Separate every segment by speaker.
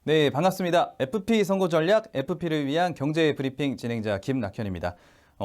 Speaker 1: 네, 반갑습니다. FP 선고 전략, FP를 위한 경제 브리핑 진행자 김낙현입니다.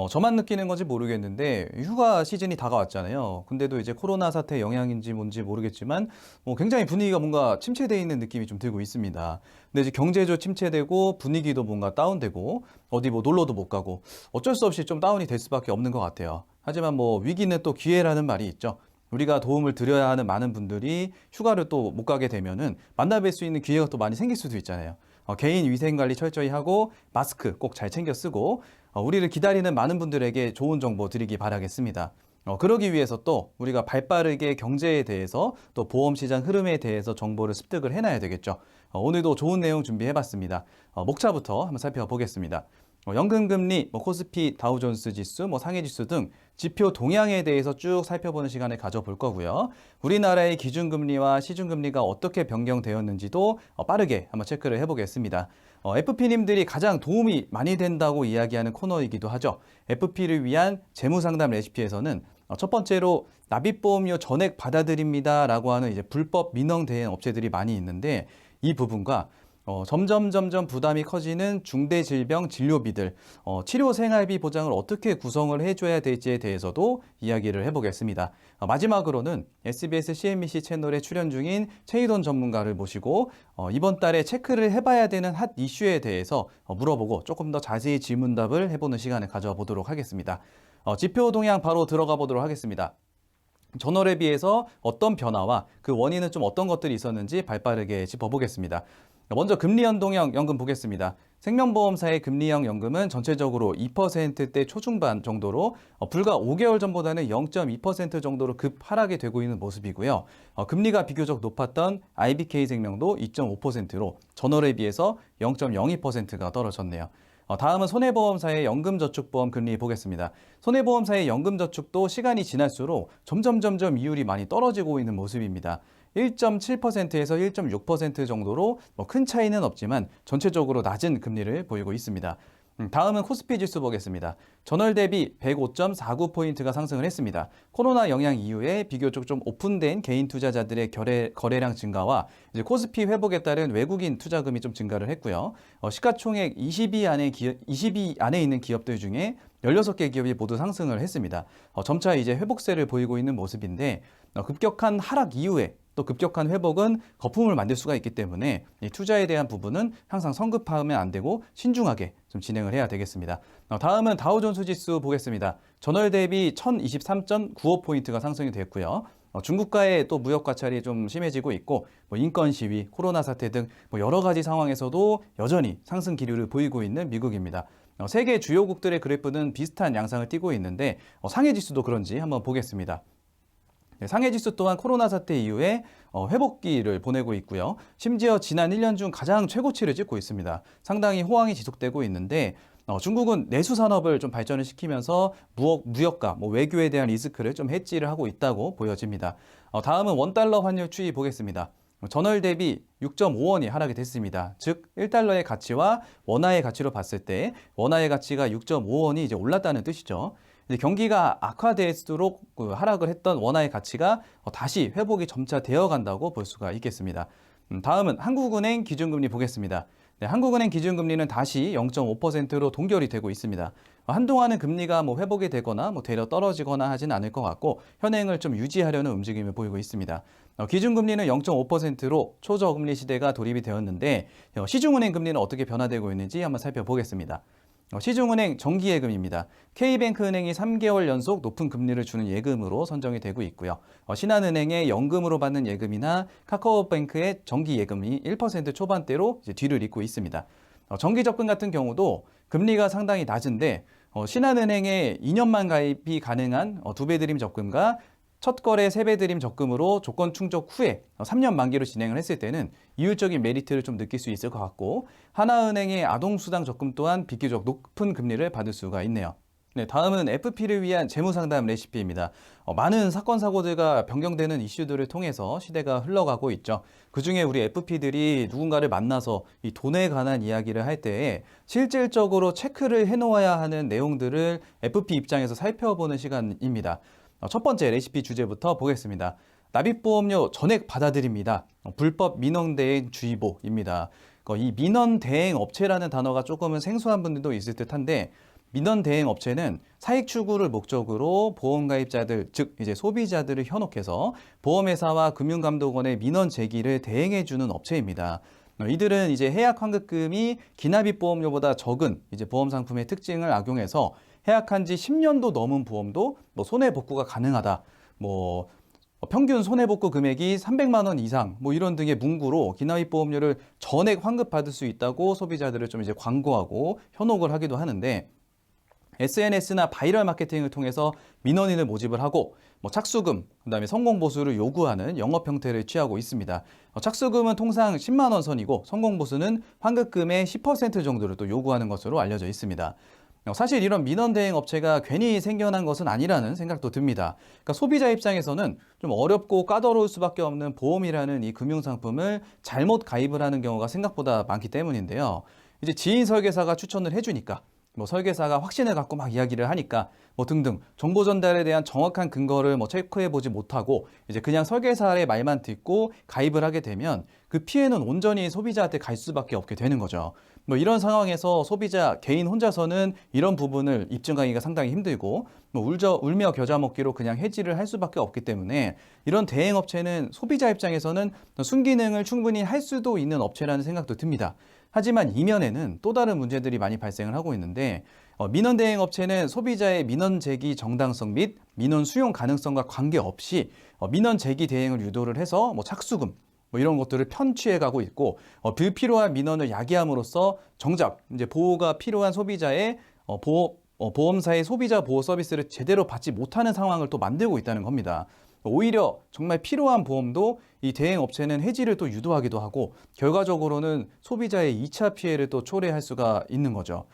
Speaker 1: 저만 느끼는 건지 모르겠는데 휴가 시즌이 다가왔잖아요. 근데도 이제 코로나 사태 영향인지 뭔지 모르겠지만 굉장히 분위기가 뭔가 침체되어 있는 느낌이 좀 들고 있습니다. 근데 이제 경제도 침체되고 분위기도 뭔가 다운되고 어디 뭐 놀러도 못 가고 어쩔 수 없이 좀 다운이 될 수밖에 없는 것 같아요. 하지만 뭐 위기는 또 기회라는 말이 있죠. 우리가 도움을 드려야 하는 많은 분들이 휴가를 또 못 가게 되면은 만나뵐 수 있는 기회가 또 많이 생길 수도 있잖아요. 개인 위생 관리 철저히 하고 마스크 꼭 잘 챙겨 쓰고 우리를 기다리는 많은 분들에게 좋은 정보 드리기 바라겠습니다. 그러기 위해서 또 우리가 발빠르게 경제에 대해서 또 보험 시장 흐름에 대해서 정보를 습득을 해놔야 되겠죠. 오늘도 좋은 내용 준비해봤습니다. 목차부터 한번 살펴보겠습니다. 연금금리, 코스피, 다우존스 지수, 상해지수 등 지표 동향에 대해서 쭉 살펴보는 시간을 가져볼 거고요. 우리나라의 기준금리와 시중금리가 어떻게 변경되었는지도 빠르게 한번 체크를 해보겠습니다. FP님들이 가장 도움이 많이 된다고 이야기하는 코너이기도 하죠. FP를 위한 재무상담 레시피에서는 첫 번째로 납입보험료 전액 받아들입니다라고 하는 이제 불법 민원대행 업체들이 많이 있는데 이 부분과 점점 부담이 커지는 중대질병 진료비들, 치료 생활비 보장을 어떻게 구성을 해줘야 될지에 대해서도 이야기를 해보겠습니다. 마지막으로는 SBS CNBC 채널에 출연 중인 최희돈 전문가를 모시고 이번 달에 체크를 해봐야 되는 핫 이슈에 대해서 물어보고 조금 더 자세히 질문답을 해보는 시간을 가져보도록 하겠습니다. 지표 동향 바로 들어가 보도록 하겠습니다. 전월에 비해서 어떤 변화와 그 원인은 좀 어떤 것들이 있었는지 발빠르게 짚어보겠습니다. 먼저 금리 연동형 연금 보겠습니다. 생명보험사의 금리형 연금은 전체적으로 2%대 초중반 정도로 불과 5개월 전보다는 0.2% 정도로 급 하락이 되고 있는 모습이고요. 금리가 비교적 높았던 IBK생명도 2.5%로 전월에 비해서 0.02%가 떨어졌네요. 다음은 손해보험사의 연금저축보험 금리 보겠습니다. 손해보험사의 연금저축도 시간이 지날수록 점점 이율이 많이 떨어지고 있는 모습입니다. 1.7%에서 1.6% 정도로 큰 차이는 없지만 전체적으로 낮은 금리를 보이고 있습니다. 다음은 코스피 지수 보겠습니다. 전월 대비 105.49포인트가 상승을 했습니다. 코로나 영향 이후에 비교적 좀 오픈된 개인 투자자들의 거래량 증가와 이제 코스피 회복에 따른 외국인 투자금이 좀 증가를 했고요. 시가총액 20위 안에 있는 기업들 중에 16개 기업이 모두 상승을 했습니다. 점차 이제 회복세를 보이고 있는 모습인데 급격한 하락 이후에 또 급격한 회복은 거품을 만들 수가 있기 때문에 이 투자에 대한 부분은 항상 성급하면 안 되고 신중하게 좀 진행을 해야 되겠습니다. 다음은 다우존스 지수 보겠습니다. 전월 대비 1023.95포인트가 상승이 됐고요. 중국과의 또 무역 과찰이 좀 심해지고 있고 인권 시위, 코로나 사태 등 여러 가지 상황에서도 여전히 상승 기류를 보이고 있는 미국입니다. 세계 주요국들의 그래프는 비슷한 양상을 띠고 있는데 상해 지수도 그런지 한번 보겠습니다. 상해 지수 또한 코로나 사태 이후에 회복기를 보내고 있고요. 심지어 지난 1년 중 가장 최고치를 찍고 있습니다. 상당히 호황이 지속되고 있는데 중국은 내수 산업을 좀 발전을 시키면서 무역과 외교에 대한 리스크를 좀 해지를 하고 있다고 보여집니다. 다음은 원달러 환율 추이 보겠습니다. 전월 대비 6.5원이 하락이 됐습니다. 즉 1달러의 가치와 원화의 가치로 봤을 때 원화의 가치가 6.5원이 이제 올랐다는 뜻이죠. 이제 경기가 악화될수록 하락을 했던 원화의 가치가 다시 회복이 점차 되어 간다고 볼 수가 있겠습니다. 다음은 한국은행 기준금리 보겠습니다. 네, 한국은행 기준금리는 다시 0.5%로 동결이 되고 있습니다. 한동안은 금리가 회복이 되거나 되려 떨어지거나 하진 않을 것 같고 현행을 좀 유지하려는 움직임을 보이고 있습니다. 기준금리는 0.5%로 초저금리 시대가 돌입이 되었는데 시중은행 금리는 어떻게 변화되고 있는지 한번 살펴보겠습니다. 시중은행 정기예금입니다. K뱅크은행이 3개월 연속 높은 금리를 주는 예금으로 선정이 되고 있고요. 신한은행의 연금으로 받는 예금이나 카카오뱅크의 정기예금이 1% 초반대로 이제 뒤를 잇고 있습니다. 정기적금 같은 경우도 금리가 상당히 낮은데 신한은행의 2년만 가입이 가능한 2배 드림 적금과 첫 거래 3배 드림 적금으로 조건 충족 후에 3년 만기로 진행을 했을 때는 이율적인 메리트를 좀 느낄 수 있을 것 같고 하나은행의 아동수당 적금 또한 비교적 높은 금리를 받을 수가 있네요. 네, 다음은 FP를 위한 재무상담 레시피입니다. 많은 사건 사고들과 변경되는 이슈들을 통해서 시대가 흘러가고 있죠. 그중에 우리 FP들이 누군가를 만나서 이 돈에 관한 이야기를 할 때에 실질적으로 체크를 해놓아야 하는 내용들을 FP 입장에서 살펴보는 시간입니다. 첫 번째 레시피 주제부터 보겠습니다. 납입보험료 전액 받아들입니다. 불법 민원대행 주의보입니다. 이 민원 대행 업체라는 단어가 조금은 생소한 분들도 있을 듯한데 민원 대행 업체는 사익 추구를 목적으로 보험 가입자들, 즉 이제 소비자들을 현혹해서 보험회사와 금융감독원의 민원 제기를 대행해주는 업체입니다. 이들은 이제 해약 환급금이 기납입 보험료보다 적은 이제 보험 상품의 특징을 악용해서 해약한 지 10년도 넘은 보험도 뭐 손해 복구가 가능하다. 뭐 평균 손해복구 금액이 300만 원 이상 뭐 이런 등의 문구로 기납입 보험료를 전액 환급받을 수 있다고 소비자들을 좀 이제 광고하고 현혹을 하기도 하는데 SNS나 바이럴 마케팅을 통해서 민원인을 모집을 하고 뭐 착수금, 그다음에 성공 보수를 요구하는 영업 형태를 취하고 있습니다. 착수금은 통상 10만 원 선이고 성공 보수는 환급금의 10% 정도를 또 요구하는 것으로 알려져 있습니다. 사실 이런 민원 대행 업체가 괜히 생겨난 것은 아니라는 생각도 듭니다. 그러니까 소비자 입장에서는 좀 어렵고 까다로울 수밖에 없는 보험이라는 이 금융상품을 잘못 가입을 하는 경우가 생각보다 많기 때문인데요. 이제 지인 설계사가 추천을 해주니까 뭐 설계사가 확신을 갖고 막 이야기를 하니까 뭐 등등 정보 전달에 대한 정확한 근거를 뭐 체크해 보지 못하고 이제 그냥 설계사의 말만 듣고 가입을 하게 되면 그 피해는 온전히 소비자한테 갈 수밖에 없게 되는 거죠. 뭐 이런 상황에서 소비자 개인 혼자서는 이런 부분을 입증하기가 상당히 힘들고 뭐 울며 겨자 먹기로 그냥 해지를 할 수밖에 없기 때문에 이런 대행 업체는 소비자 입장에서는 순기능을 충분히 할 수도 있는 업체라는 생각도 듭니다. 하지만 이면에는 또 다른 문제들이 많이 발생을 하고 있는데 민원 대행 업체는 소비자의 민원 제기 정당성 및 민원 수용 가능성과 관계없이 민원 제기 대행을 유도를 해서 뭐 착수금 뭐 이런 것들을 편취해 가고 있고 불필요한 민원을 야기함으로써 정작 이제 보호가 필요한 소비자의 보험사의 소비자 보호 서비스를 제대로 받지 못하는 상황을 또 만들고 있다는 겁니다. 오히려 정말 필요한 보험도 이 대행 업체는 해지를 또 유도하기도 하고 결과적으로는 소비자의 2차 피해를 또 초래할 수가 있는 거죠.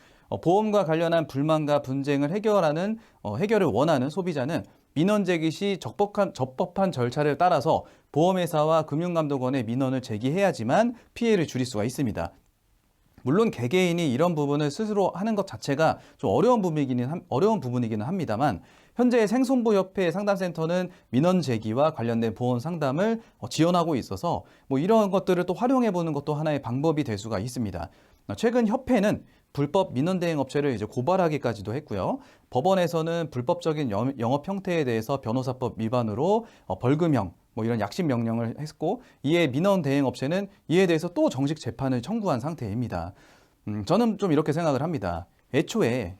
Speaker 1: 보험과 관련한 불만과 분쟁을 해결을 원하는 소비자는 민원 제기 시 적법한 절차를 따라서 보험회사와 금융감독원에 민원을 제기해야지만 피해를 줄일 수가 있습니다. 물론 개개인이 이런 부분을 스스로 하는 것 자체가 좀 어려운 부분이기는 합니다만 현재 생손보협회 상담센터는 민원 제기와 관련된 보험 상담을 지원하고 있어서 뭐 이런 것들을 또 활용해 보는 것도 하나의 방법이 될 수가 있습니다. 최근 협회는 불법 민원 대행 업체를 이제 고발하기까지도 했고요. 법원에서는 불법적인 영업 형태에 대해서 변호사법 위반으로 벌금형 뭐 이런 약식 명령을 했고 이에 민원 대행 업체는 이에 대해서 또 정식 재판을 청구한 상태입니다. 저는 좀 이렇게 생각을 합니다. 애초에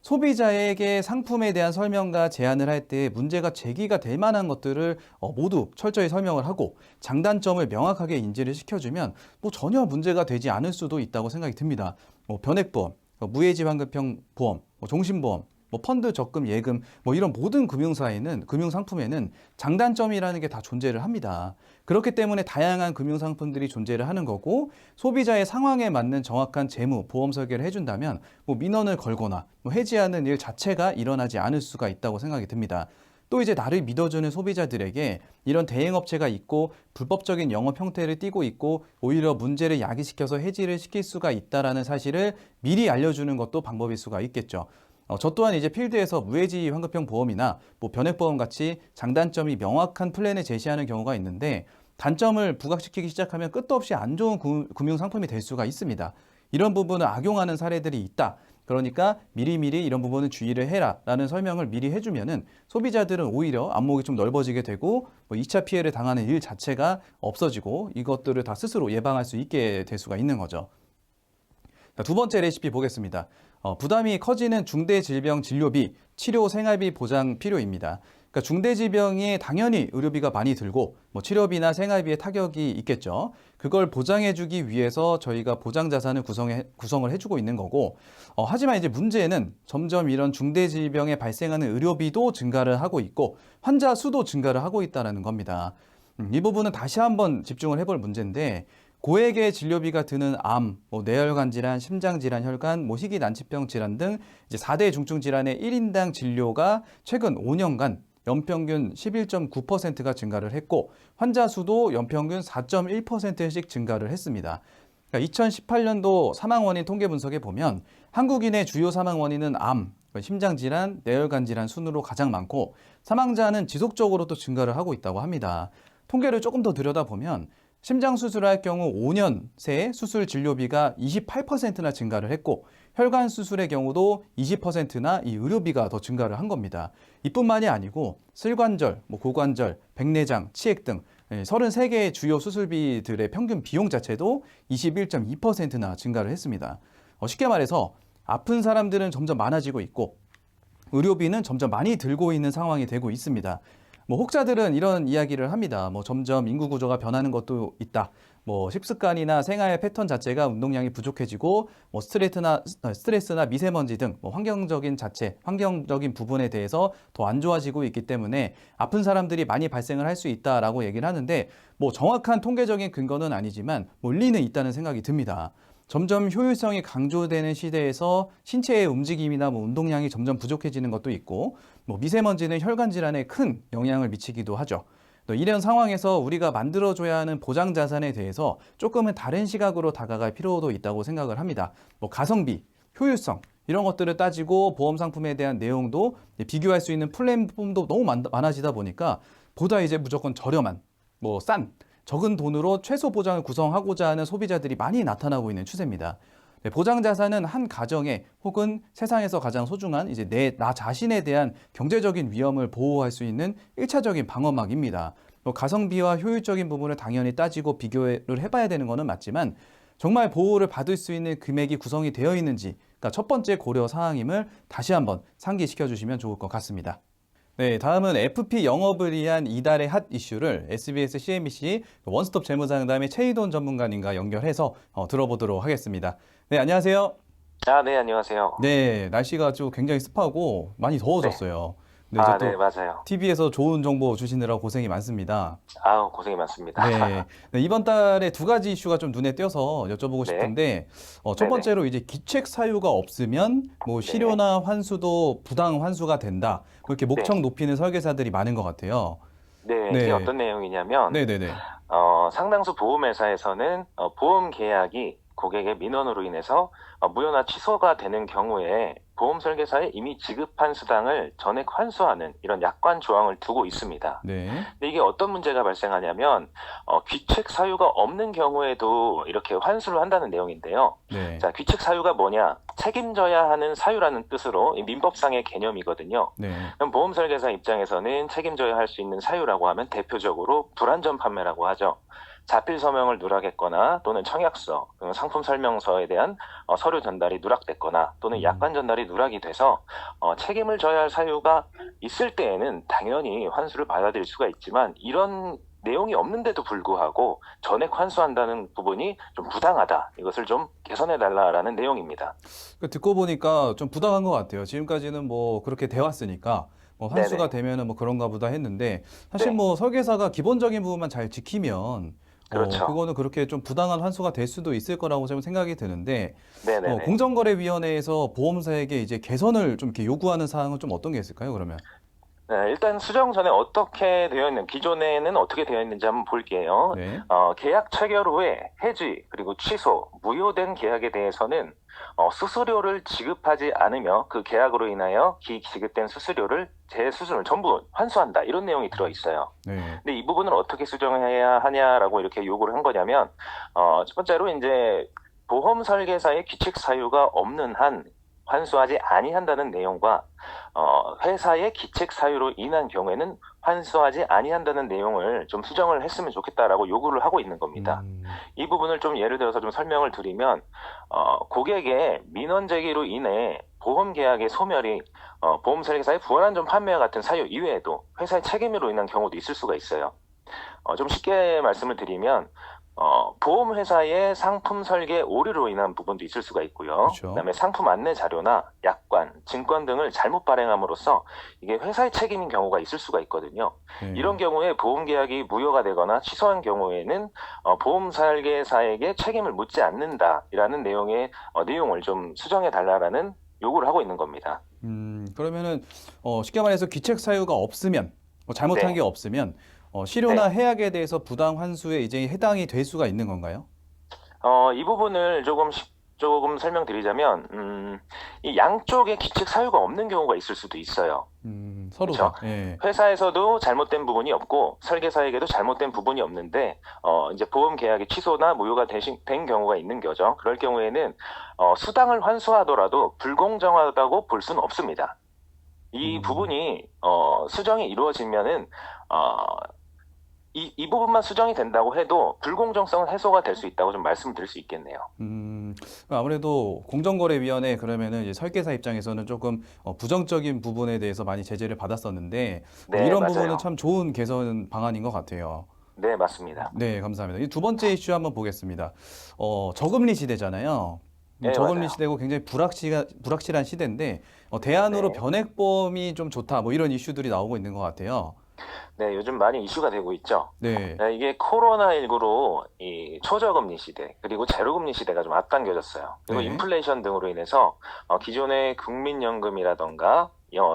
Speaker 1: 소비자에게 상품에 대한 설명과 제안을 할 때 문제가 제기가 될 만한 것들을 모두 철저히 설명을 하고 장단점을 명확하게 인지를 시켜주면 뭐 전혀 문제가 되지 않을 수도 있다고 생각이 듭니다. 뭐 변액보험, 무해지 환급형 보험, 종신보험, 뭐 펀드 적금 예금 뭐 이런 모든 금융상품에는 장단점이라는 게 다 존재를 합니다. 그렇기 때문에 다양한 금융상품들이 존재를 하는 거고 소비자의 상황에 맞는 정확한 재무 보험 설계를 해준다면 뭐 민원을 걸거나 뭐 해지하는 일 자체가 일어나지 않을 수가 있다고 생각이 듭니다. 또 이제 나를 믿어주는 소비자들에게 이런 대행업체가 있고 불법적인 영업 형태를 띠고 있고 오히려 문제를 야기시켜서 해지를 시킬 수가 있다라는 사실을 미리 알려주는 것도 방법일 수가 있겠죠. 저 또한 이제 필드에서 무해지 환급형 보험이나 뭐 변액보험 같이 장단점이 명확한 플랜을 제시하는 경우가 있는데 단점을 부각시키기 시작하면 끝도 없이 안 좋은 금융상품이 될 수가 있습니다. 이런 부분을 악용하는 사례들이 있다. 그러니까 미리미리 이런 부분은 주의를 해라 라는 설명을 미리 해주면은 소비자들은 오히려 안목이 좀 넓어지게 되고 뭐 2차 피해를 당하는 일 자체가 없어지고 이것들을 다 스스로 예방할 수 있게 될 수가 있는 거죠. 자, 두 번째 레시피 보겠습니다. 부담이 커지는 중대질병 진료비, 치료 생활비 보장 필요입니다. 그러니까 중대질병에 당연히 의료비가 많이 들고 뭐 치료비나 생활비에 타격이 있겠죠. 그걸 보장해주기 위해서 저희가 보장자산을 구성을 해주고 있는 거고 하지만 이제 문제는 점점 이런 중대질병에 발생하는 의료비도 증가를 하고 있고 환자 수도 증가를 하고 있다는 겁니다. 이 부분은 다시 한번 집중을 해볼 문제인데 고액의 진료비가 드는 암, 뭐 뇌혈관 질환, 심장질환, 혈관, 뭐 희귀난치병 질환 등 이제 4대 중증 질환의 1인당 진료가 최근 5년간 연평균 11.9%가 증가를 했고 환자 수도 연평균 4.1%씩 증가를 했습니다. 그러니까 2018년도 사망 원인 통계 분석에 보면 한국인의 주요 사망 원인은 암, 심장질환, 뇌혈관 질환 순으로 가장 많고 사망자는 지속적으로 또 증가를 하고 있다고 합니다. 통계를 조금 더 들여다보면 심장 수술을 할 경우 5년 새 수술 진료비가 28%나 증가를 했고 혈관 수술의 경우도 20%나 이 의료비가 더 증가를 한 겁니다. 이뿐만이 아니고 슬관절, 고관절, 백내장, 치액 등 33개의 주요 수술비들의 평균 비용 자체도 21.2%나 증가를 했습니다. 쉽게 말해서 아픈 사람들은 점점 많아지고 있고 의료비는 점점 많이 들고 있는 상황이 되고 있습니다. 혹자들은 이런 이야기를 합니다. 점점 인구 구조가 변하는 것도 있다. 식습관이나 생활 패턴 자체가 운동량이 부족해지고 스트레스나 미세먼지 등 환경적인 부분에 대해서 더 안 좋아지고 있기 때문에 아픈 사람들이 많이 발생을 할 수 있다라고 얘기를 하는데 정확한 통계적인 근거는 아니지만 일리는 있다는 생각이 듭니다. 점점 효율성이 강조되는 시대에서 신체의 움직임이나 운동량이 점점 부족해지는 것도 있고 미세먼지는 혈관 질환에 큰 영향을 미치기도 하죠. 또 이런 상황에서 우리가 만들어줘야 하는 보장 자산에 대해서 조금은 다른 시각으로 다가갈 필요도 있다고 생각을 합니다. 가성비, 효율성 이런 것들을 따지고 보험 상품에 대한 내용도 비교할 수 있는 플랫폼도 너무 많아지다 보니까 보다 이제 무조건 저렴한, 싼 적은 돈으로 최소 보장을 구성하고자 하는 소비자들이 많이 나타나고 있는 추세입니다. 보장 자산은 한 가정에 혹은 세상에서 가장 소중한 나 자신에 대한 경제적인 위험을 보호할 수 있는 1차적인 방어막입니다. 가성비와 효율적인 부분을 당연히 따지고 비교를 해봐야 되는 것은 맞지만 정말 보호를 받을 수 있는 금액이 구성이 되어 있는지 첫 번째 고려 사항임을 다시 한번 상기시켜 주시면 좋을 것 같습니다. 네, 다음은 FP 영업을 위한 이달의 핫 이슈를 SBS CNBC 원스톱 재무상담의 최희돈 전문가님과 연결해서 들어보도록 하겠습니다. 네, 안녕하세요.
Speaker 2: 네, 안녕하세요.
Speaker 1: 네, 날씨가 좀 굉장히 습하고 많이 더워졌어요. 네, 이제
Speaker 2: 네,
Speaker 1: 또
Speaker 2: 맞아요.
Speaker 1: TV에서 좋은 정보 주시느라 고생이 많습니다.
Speaker 2: 고생이 많습니다.
Speaker 1: 네, 네, 이번 달에 두 가지 이슈가 좀 눈에 띄어서 여쭤보고
Speaker 2: 네,
Speaker 1: 싶은데 첫
Speaker 2: 네네,
Speaker 1: 번째로 이제 기책 사유가 없으면
Speaker 2: 네,
Speaker 1: 실효나 환수도 부당 환수가 된다. 이렇게
Speaker 2: 네,
Speaker 1: 목청 높이는 설계사들이 많은 것 같아요.
Speaker 2: 네. 이게
Speaker 1: 네,
Speaker 2: 어떤 내용이냐면,
Speaker 1: 네네네.
Speaker 2: 상당수 보험회사에서는 보험 계약이 고객의 민원으로 인해서 무효나 취소가 되는 경우에 보험 설계사에 이미 지급한 수당을 전액 환수하는 이런 약관 조항을 두고 있습니다.
Speaker 1: 네,
Speaker 2: 근데 이게 어떤 문제가 발생하냐면 귀책 사유가 없는 경우에도 이렇게 환수를 한다는 내용인데요.
Speaker 1: 네,
Speaker 2: 자, 귀책 사유가 뭐냐? 책임져야 하는 사유라는 뜻으로 이 민법상의 개념이거든요.
Speaker 1: 네,
Speaker 2: 그럼 보험 설계사 입장에서는 책임져야 할 수 있는 사유라고 하면 대표적으로 불안전 판매라고 하죠. 자필 서명을 누락했거나 또는 청약서, 상품 설명서에 대한 서류 전달이 누락됐거나 또는 약관 전달이 누락이 돼서 책임을 져야 할 사유가 있을 때에는 당연히 환수를 받아들일 수가 있지만 이런 내용이 없는데도 불구하고 전액 환수한다는 부분이 좀 부당하다. 이것을 좀 개선해달라라는 내용입니다.
Speaker 1: 듣고 보니까 좀 부당한 것 같아요. 지금까지는 그렇게 돼 왔으니까 환수가
Speaker 2: 네네.
Speaker 1: 되면은 그런가 보다 했는데 사실
Speaker 2: 네.
Speaker 1: 설계사가 기본적인 부분만 잘 지키면
Speaker 2: 그렇죠.
Speaker 1: 그거는 그렇게 좀 부당한 환수가 될 수도 있을 거라고 저는 생각이 드는데
Speaker 2: 네네네.
Speaker 1: 공정거래위원회에서 보험사에게 이제 개선을 좀 이렇게 요구하는 사항은 좀 어떤 게 있을까요, 그러면?
Speaker 2: 네, 일단 수정 전에 어떻게 되어 있는, 기존에는 어떻게 되어 있는지 한번 볼게요.
Speaker 1: 네,
Speaker 2: 계약 체결 후에 해지, 그리고 취소, 무효된 계약에 대해서는 수수료를 지급하지 않으며 그 계약으로 인하여 지급된 수수료를 재수수료를 전부 환수한다. 이런 내용이 들어 있어요.
Speaker 1: 네,
Speaker 2: 근데 이 부분을 어떻게 수정해야 하냐라고 이렇게 요구를 한 거냐면, 첫 번째로 이제 보험 설계사의 규칙 사유가 없는 한 환수하지 아니한다는 내용과 회사의 기책 사유로 인한 경우에는 환수하지 아니한다는 내용을 좀 수정을 했으면 좋겠다라고 요구를 하고 있는 겁니다. 이 부분을 좀 예를 들어서 좀 설명을 드리면 고객의 민원 제기로 인해 보험 계약의 소멸이 보험 설계사의 불안전 판매와 같은 사유 이외에도 회사의 책임으로 인한 경우도 있을 수가 있어요. 좀 쉽게 말씀을 드리면 보험회사의 상품 설계 오류로 인한 부분도 있을 수가 있고요.
Speaker 1: 그렇죠.
Speaker 2: 그다음에 상품 안내 자료나 약관, 증권 등을 잘못 발행함으로써 이게 회사의 책임인 경우가 있을 수가 있거든요.
Speaker 1: 네.
Speaker 2: 이런 경우에 보험 계약이 무효가 되거나 취소한 경우에는 보험 설계사에게 책임을 묻지 않는다라는 내용의 내용을 좀 수정해 달라라는 요구를 하고 있는 겁니다.
Speaker 1: 그러면은 쉽게 말해서 귀책 사유가 없으면 잘못한
Speaker 2: 네,
Speaker 1: 게 없으면 실효나
Speaker 2: 네.
Speaker 1: 해약에 대해서 부당 환수에 이제 해당이 될 수가 있는 건가요?
Speaker 2: 이 부분을 조금 설명드리자면, 이 양쪽에 기책 사유가 없는 경우가 있을 수도 있어요.
Speaker 1: 서로
Speaker 2: 그렇죠.
Speaker 1: 다. 예.
Speaker 2: 회사에서도 잘못된 부분이 없고 설계사에게도 잘못된 부분이 없는데 이제 보험 계약이 취소나 무효가 된 경우가 있는 거죠. 그럴 경우에는 수당을 환수하더라도 불공정하다고 볼 수는 없습니다. 이
Speaker 1: 음.
Speaker 2: 부분이 수정이 이루어지면은 어, 이 부분만 수정이 된다고 해도 불공정성은 해소가 될 수 있다고 좀 말씀드릴 수 있겠네요.
Speaker 1: 음, 아무래도 공정거래위원회 그러면은 이제 설계사 입장에서는 조금 부정적인 부분에 대해서 많이 제재를 받았었는데
Speaker 2: 네,
Speaker 1: 이런 부분은
Speaker 2: 맞아요.
Speaker 1: 참 좋은 개선 방안인 것 같아요.
Speaker 2: 네, 맞습니다.
Speaker 1: 네, 감사합니다. 이 두 번째 이슈 한번 보겠습니다. 저금리 시대잖아요.
Speaker 2: 네,
Speaker 1: 저금리
Speaker 2: 맞아요.
Speaker 1: 시대고 굉장히 불확실한 시대인데 대안으로
Speaker 2: 네.
Speaker 1: 변액보험이 좀 좋다 뭐 이런 이슈들이 나오고 있는 것 같아요.
Speaker 2: 네, 요즘 많이 이슈가 되고 있죠.
Speaker 1: 네,
Speaker 2: 네, 이게 코로나19로 이 초저금리 시대, 그리고 제로금리 시대가 좀 앞당겨졌어요. 그리고
Speaker 1: 네,
Speaker 2: 인플레이션 등으로 인해서 기존의 국민연금이라던가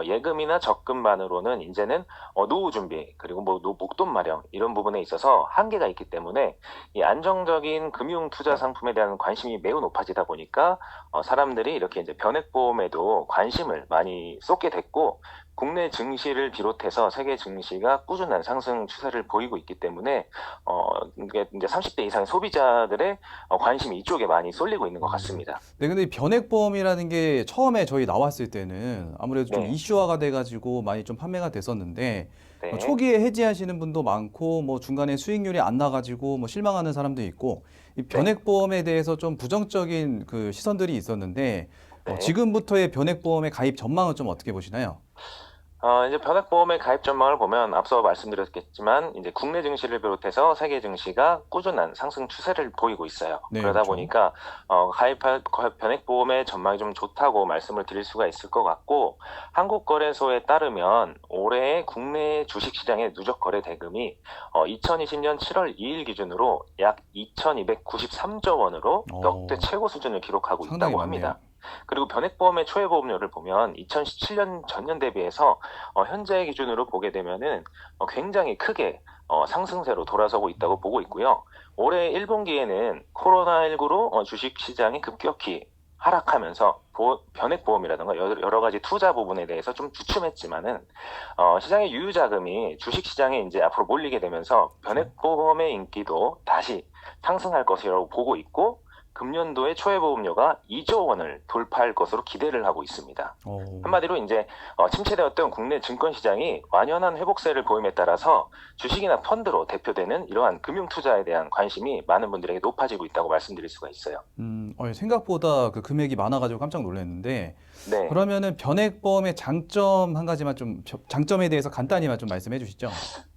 Speaker 2: 예금이나 적금만으로는 이제는 노후 준비, 그리고 뭐 목돈 마련 이런 부분에 있어서 한계가 있기 때문에 이 안정적인 금융 투자 상품에 대한 관심이 매우 높아지다 보니까 사람들이 이렇게 이제 변액보험에도 관심을 많이 쏟게 됐고 국내 증시를 비롯해서 세계 증시가 꾸준한 상승 추세를 보이고 있기 때문에 이게 이제 30대 이상의 소비자들의 관심이 이쪽에 많이 쏠리고 있는 것 같습니다.
Speaker 1: 네, 근데 이 변액보험이라는 게 처음에 저희 나왔을 때는 아무래도 좀
Speaker 2: 네,
Speaker 1: 이슈화가 돼가지고 많이 좀 판매가 됐었는데
Speaker 2: 네,
Speaker 1: 초기에 해지하시는 분도 많고 뭐 중간에 수익률이 안 나가지고 뭐 실망하는 사람도 있고 이
Speaker 2: 네,
Speaker 1: 변액보험에 대해서 좀 부정적인 그 시선들이 있었는데
Speaker 2: 네.
Speaker 1: 지금부터의 변액보험의 가입 전망은 좀 어떻게 보시나요?
Speaker 2: 이제 변액보험의 가입 전망을 보면 앞서 말씀드렸겠지만 이제 국내 증시를 비롯해서 세계 증시가 꾸준한 상승 추세를 보이고 있어요.
Speaker 1: 네,
Speaker 2: 그러다
Speaker 1: 그렇죠.
Speaker 2: 보니까 가입할 변액보험의 전망이 좀 좋다고 말씀을 드릴 수가 있을 것 같고 한국거래소에 따르면 올해 국내 주식시장의 누적 거래 대금이 2020년 7월 2일 기준으로 약 2,293조 원으로 역대
Speaker 1: 어,
Speaker 2: 최고 수준을 기록하고
Speaker 1: 상당히
Speaker 2: 있다고
Speaker 1: 많네요.
Speaker 2: 합니다. 그리고 변액보험의 초회보험료를 보면 2017년 전년 대비해서 현재 기준으로 보게 되면은 굉장히 크게 상승세로 돌아서고 있다고 보고 있고요. 올해 1분기에는 코로나19로 주식시장이 급격히 하락하면서 변액보험이라든가 여러 가지 투자 부분에 대해서 좀 주춤했지만은 시장의 유유자금이 주식시장에 이제 앞으로 몰리게 되면서
Speaker 1: 그렇죠.
Speaker 2: 변액보험의 인기도 다시 상승할 것이라고 보고 있고 금년도에 초회보험료가 2조 원을 돌파할 것으로 기대를 하고 있습니다.
Speaker 1: 어,
Speaker 2: 한마디로 이제 침체되었던 국내 증권 시장이 완연한 회복세를 보임에 따라서 주식이나 펀드로 대표되는 이러한 금융 투자에 대한 관심이 많은 분들에게 높아지고 있다고 말씀드릴 수가 있어요.
Speaker 1: 생각보다 그 금액이 많아가지고 깜짝 놀랐는데
Speaker 2: 네.
Speaker 1: 그러면은 변액보험의 장점 한 가지만 좀 장점에 대해서 간단히만 좀 말씀해 주시죠.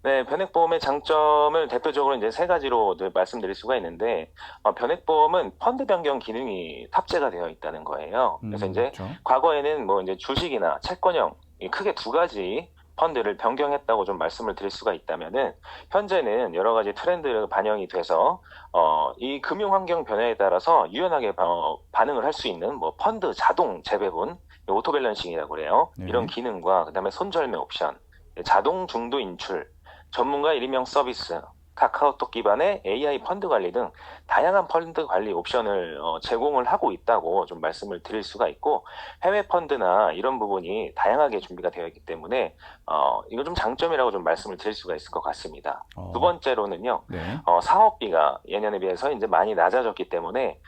Speaker 2: 네, 변액보험의 장점을 대표적으로 이제 세 가지로 늘 말씀드릴 수가 있는데, 변액보험은 펀드 변경 기능이 탑재가 되어 있다는 거예요. 그래서 이제
Speaker 1: 그렇죠.
Speaker 2: 과거에는 뭐 이제 주식이나 채권형 이 크게 두 가지 펀드를 변경했다고 좀 말씀을 드릴 수가 있다면은 현재는 여러 가지 트렌드가 반영이 돼서 이 금융 환경 변화에 따라서 유연하게 반응을 할 수 있는 뭐 펀드 자동 재배분, 오토 밸런싱이라고 그래요. 이런
Speaker 1: 네.
Speaker 2: 기능과 그다음에 손절매 옵션, 자동 중도 인출, 전문가 일명 서비스, 카카오톡 기반의 AI 펀드 관리 등 다양한 펀드 관리 옵션을 제공을 하고 있다고 좀 말씀을 드릴 수가 있고 해외 펀드나 이런 부분이 다양하게 준비가 되어 있기 때문에 이거 좀 장점이라고 좀 말씀을 드릴 수가 있을 것 같습니다. 두
Speaker 1: 어,
Speaker 2: 번째로는요,
Speaker 1: 네.
Speaker 2: 사업비가 예년에 비해서 이제 많이 낮아졌기 때문에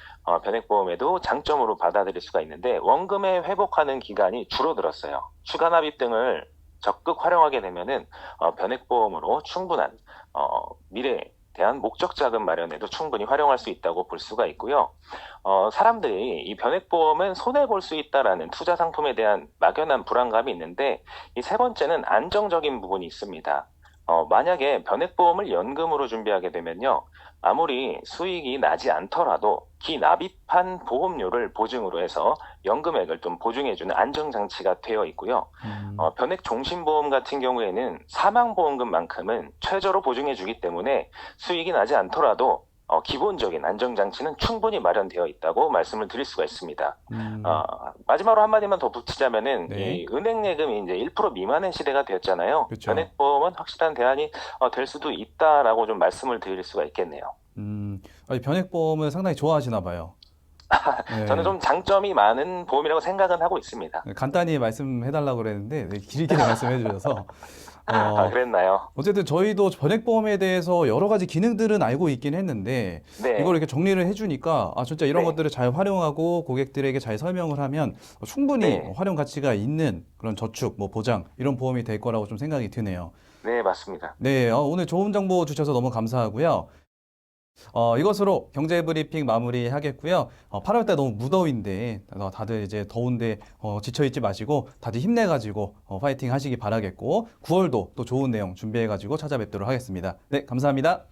Speaker 2: 변액보험에도 장점으로 받아들일 수가 있는데 원금에 회복하는 기간이 줄어들었어요. 추가 납입 등을 적극 활용하게 되면은 변액보험으로 충분한 미래에 대한 목적 자금 마련에도 충분히 활용할 수 있다고 볼 수가 있고요. 사람들이 이 변액보험은 손해 볼 수 있다라는 투자 상품에 대한 막연한 불안감이 있는데 이 세 번째는 안정적인 부분이 있습니다. 만약에 변액보험을 연금으로 준비하게 되면요. 아무리 수익이 나지 않더라도 기납입한 보험료를 보증으로 해서 연금액을 좀 보증해주는 안정장치가 되어 있고요.
Speaker 1: 음,
Speaker 2: 변액 종신보험 같은 경우에는 사망보험금만큼은 최저로 보증해주기 때문에 수익이 나지 않더라도 기본적인 안정장치는 충분히 마련되어 있다고 말씀을 드릴 수가 있습니다. 어,
Speaker 1: 음,
Speaker 2: 마지막으로 한마디만 더 붙이자면은
Speaker 1: 네.
Speaker 2: 이 은행 예금이 이제 1% 미만의 시대가 되었잖아요.
Speaker 1: 그렇죠.
Speaker 2: 변액보험은 확실한 대안이 될 수도 있다라고 좀 말씀을 드릴 수가 있겠네요.
Speaker 1: 변액보험을 상당히 좋아하시나 봐요. 네.
Speaker 2: 저는 좀 장점이 많은 보험이라고 생각은 하고 있습니다.
Speaker 1: 간단히 말씀해달라고 그랬는데 네, 길게 말씀해 주셔서
Speaker 2: 아, 그랬나요?
Speaker 1: 어쨌든 저희도 전액보험에 대해서 여러 가지 기능들은 알고 있긴 했는데
Speaker 2: 네,
Speaker 1: 이걸 이렇게 정리를 해주니까 아 진짜 이런
Speaker 2: 네,
Speaker 1: 것들을 잘 활용하고 고객들에게 잘 설명을 하면 충분히
Speaker 2: 네,
Speaker 1: 활용 가치가 있는 그런 저축, 뭐 보장 이런 보험이 될 거라고 좀 생각이 드네요.
Speaker 2: 네, 맞습니다.
Speaker 1: 네, 오늘 좋은 정보 주셔서 너무 감사하고요. 이것으로 경제 브리핑 마무리하겠고요. 8월달 너무 무더위인데 다들 이제 더운데 지쳐 있지 마시고 다들 힘내가지고 파이팅 하시기 바라겠고 9월도 또 좋은 내용 준비해가지고 찾아뵙도록 하겠습니다. 네, 감사합니다.